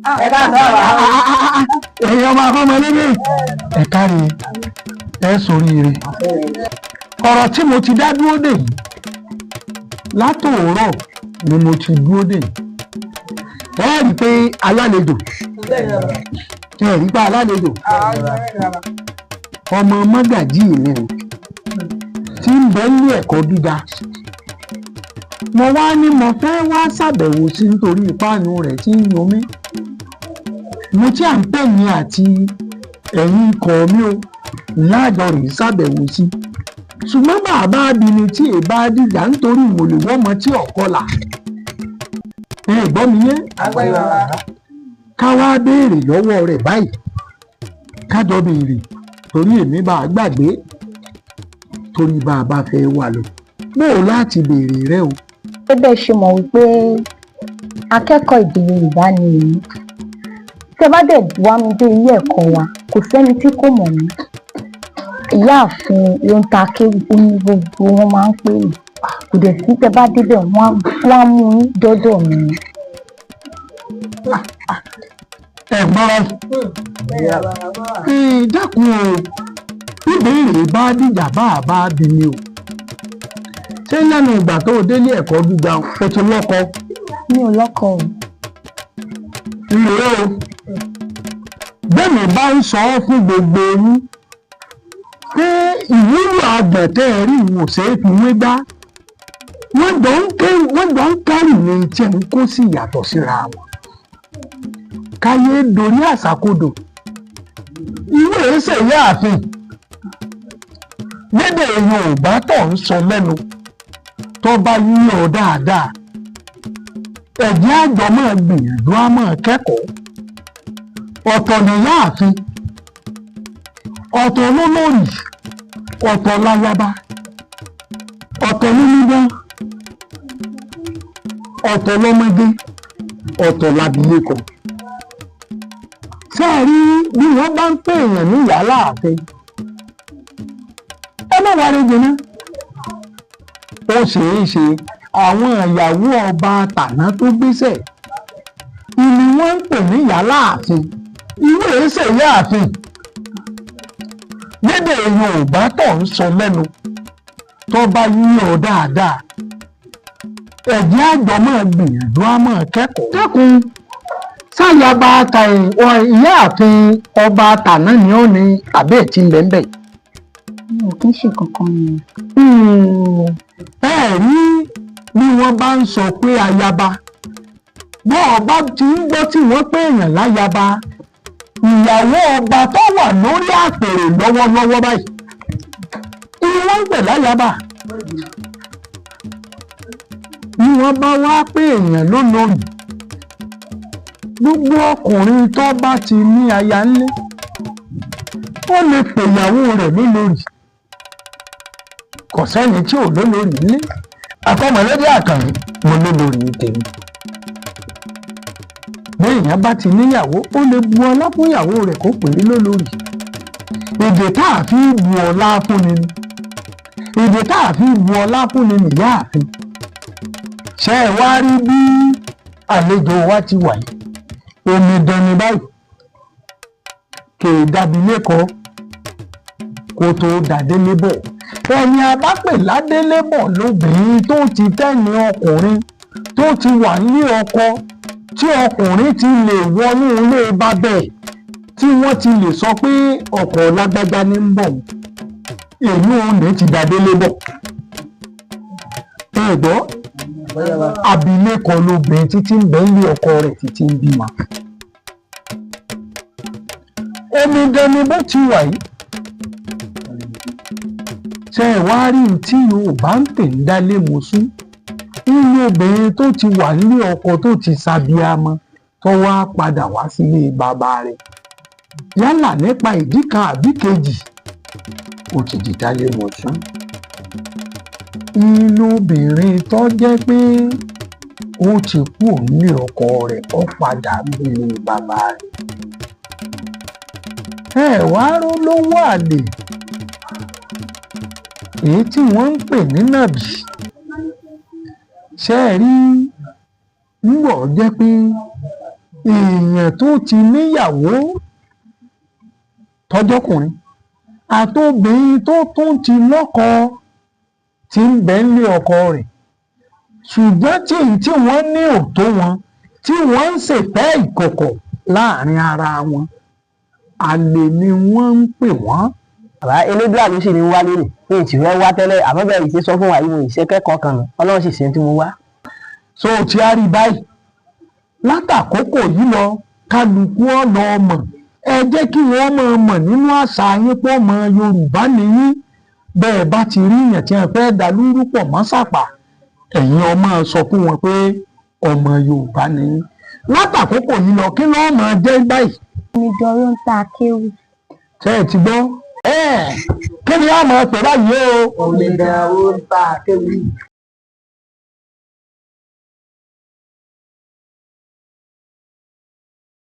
ẹ ká sábà. ẹ̀yin ọmọ afọ́mọ níbí ẹ kárí ẹ sóríire ọ̀rọ̀ tí mo ti dá dúró dè yìí látòórọ̀ ni mo ti dúró dè yìí ẹ rí i pé alálejò ọmọ mọ́gàjí mi tí ń bẹ ní ẹ̀kọ́ gíga mo wá ní mo fẹ́ wá ṣàbẹ̀wò sí nítorí ìpáànù rẹ̀ tí ń yan mí mo tí à ń pè ní àti ẹ̀yin ikọ̀ mi o láàjọ rèé ṣàbẹ̀wò sí ṣùgbọ́n bàbá abìnrin tí èbá dìjà nítorí mo lè wọ́mọ tí ọ̀kọ́ là ẹ gbọ́ mi yé ká wá béèrè lọ́wọ́ rẹ̀ báyìí kájọ béèrè torí èmi bá a gbàgbé torí bá a bá fẹ́ wà lọ bó o láti béèrè rẹ o. ó bẹ́ẹ̀ ṣe mọ̀ wípé akẹ́kọ̀ọ́ èdè Yorùbá ni èmi tẹ́ bá dẹ̀ wá mi dé ilé ẹ̀kọ́ wa kò sẹ́ni tí kò mọ̀ mí Ìyáàfin ló ń ta akéwì ní gbogbo wọn máa ń pè mí kò dẹ̀ sí tẹ́ bá débẹ̀ wọ́n á mú yín dọ́dọ̀ mi. ẹ gbọ́ra dákun o ìbéèrè bá dìjà bá a bá bí mi o ṣé lẹ́nu ìgbà tó o délé ẹ̀kọ́ gíga o ti lọ́kọ. mi ò lọ́kọ o. ìrè o bẹ́ẹ̀ni bá ń sọ ọ́ fún gbogbo yín pé ìwúlò àgbẹ̀tẹ̀ rí ìwọ̀n ṣe é fi wé gbá wọ́n jọ ń kárì ní tí ń kó sí ìyàtọ̀ síra wọn káyé dorí àṣàkodò ìwé ẹsẹ̀ Ìyáàfin lédè Yorùbá tó ń sọ lẹ́nu tó bá yíyọ dáadáa ẹ̀jẹ̀ àjọ máa gbìyànjú á máa kẹ́kọ̀ọ́ ọ̀tọ̀ ní Ìyáàfin ọ̀tọ̀ lólórí ọ̀tọ̀ láyaba ọ̀tọ̀ nínídán ọ̀tọ̀ lọ́mọdé ọ̀tọ̀ lábílẹ̀kọ. sẹ́ẹ̀rí bí wọ́n bá ń pè èèyàn ní ìyá láàfin ẹ má wá rí jìnnà ó ṣeé ṣe àwọn ìyàwó ọba tàná tó gbéṣẹ̀ ìní wọ́n ń pè ní ìyá láàfin ìwé ẹsẹ̀ Ìyáàfin lédè Yorùbá tó ń sọ lẹ́nu tó bá yíyọ dáadáa ẹ̀jẹ̀ àjọ máa gbìyànjú á máa kẹ́kọ̀ọ́. dákun sáyaba Ìyáàfin ọba tàná ni ó ní àbẹ́ tí ń bẹ́ẹ̀ bẹ́ẹ̀. mi ò kí ń ṣe kankan ni. ẹ rí bí wọ́n bá ń sọ pé ayaba bọ́ ọba ti ń gbọ́ tí wọ́n pé èèyàn láyaba ìyàwó ọba tó wà lórí àpèrè lọ́wọ́lọ́wọ́ báyìí ìyẹn wọ́n ń pè láyaba bí wọ́n bá wá pé èèyàn ló lórí gbogbo ọkùnrin tó bá ti ní aya ńlé ó lè pèyàwó rẹ̀ lólórí kò sẹ́ni tí ò lólórí ńlé àkọmọlédè Àkànní mo lólórí tèmi bí èèyàn bá ti níyàwó ó lè bu ọlá fún ìyàwó rẹ̀ kó pè é lólórí èdè tá a fi bu ọlá fún ni èdè tá a fi bu ọlá fún ni Ìyáàfin ṣe ẹ wá rí bí àlejò wa ti wà yìí omidan ni báyìí kè é dàbí lẹ́kọ̀ọ́ kó tó dàdélé bọ̀ ẹni abápè ládélé bọ̀ lóbìnrin tó ti tẹ́ni ọkùnrin tó ti wà ní ọkọ tí ọkùnrin ti lè wọnú ilé bàbá ẹ̀ tí wọ́n ti lè sọ pé ọkọ lágbájá ní ń bọ̀ èyí òun ní ti dàdélé bọ̀ ẹ gbọ́ abilékọ lóbìnrin títí ń bẹ ń lé ọkọ rẹ̀ títí ń bímọ. omidan ni bó ti wà yìí ṣe ẹ wá rí tí Yorùbá ń tè ń dálé mọ́sú nínú obìnrin tó ti wà nílé ọkọ tó ti ṣàbíamọ tó wá padà wá sílé bàbá rẹ̀ yálà nípa ìdí kan àbí kejì ó ti di dálé mọ́sú. inú obìnrin tó jẹ́ pé ó ti kú nílé ọkọ rẹ̀ ó padà nílé bàbá rẹ̀. ẹ wá ró lówó àlè èyí tí wọ́n ń pè ní nàbì ṣe é rí ńgbọ̀ jẹ́ pé èèyàn èèyàn tó ti níyàwó tọjọ́kùnrin àtobìnrin tó tún ti lọ́kọ tí ń bẹ nílé ọkọ rẹ̀ ṣùgbọ́n tí wọ́n ní òtó wọn tí wọ́n ń ṣèfẹ́ ìkọ̀kọ̀ láàrin ara wọn àlè ni wọ́n ń pè wọ́n. bàbá elédùà ló sì ní wá lónìí ní ìtìwẹ́ wá tẹ́lẹ̀ àmọ́ bẹ́ẹ̀ ìṣe sọ fún wa yìí mo ìṣe kẹ́kọ̀ọ́ kan nù ọlọ́run sì ṣe tí mo wá. so ti a rí báyìí látàkókò yìí lọ kálukú ọ̀nà ọmọ ẹ jẹ́ kí wọ́n máa mọ̀ nínú àṣà yín pọ̀ mọ́ Yorùbá nìyí bẹ́ẹ̀ bá ti rí yàn tí wọ́n fẹ́ dá lúrú pọ̀ mọ́ sàpà ẹ̀yin ọmọ sọ fún wọn pé ọmọ Yorùbá nìyí látàkókò yìí lọ kí lọ́ọ́ máa jẹ́ báyìí. níjọ ló ń ta akéwì. ṣé ẹ ti gbọ́ kí ni a máa pè báyìí o. omidan ó ń ta akéwì.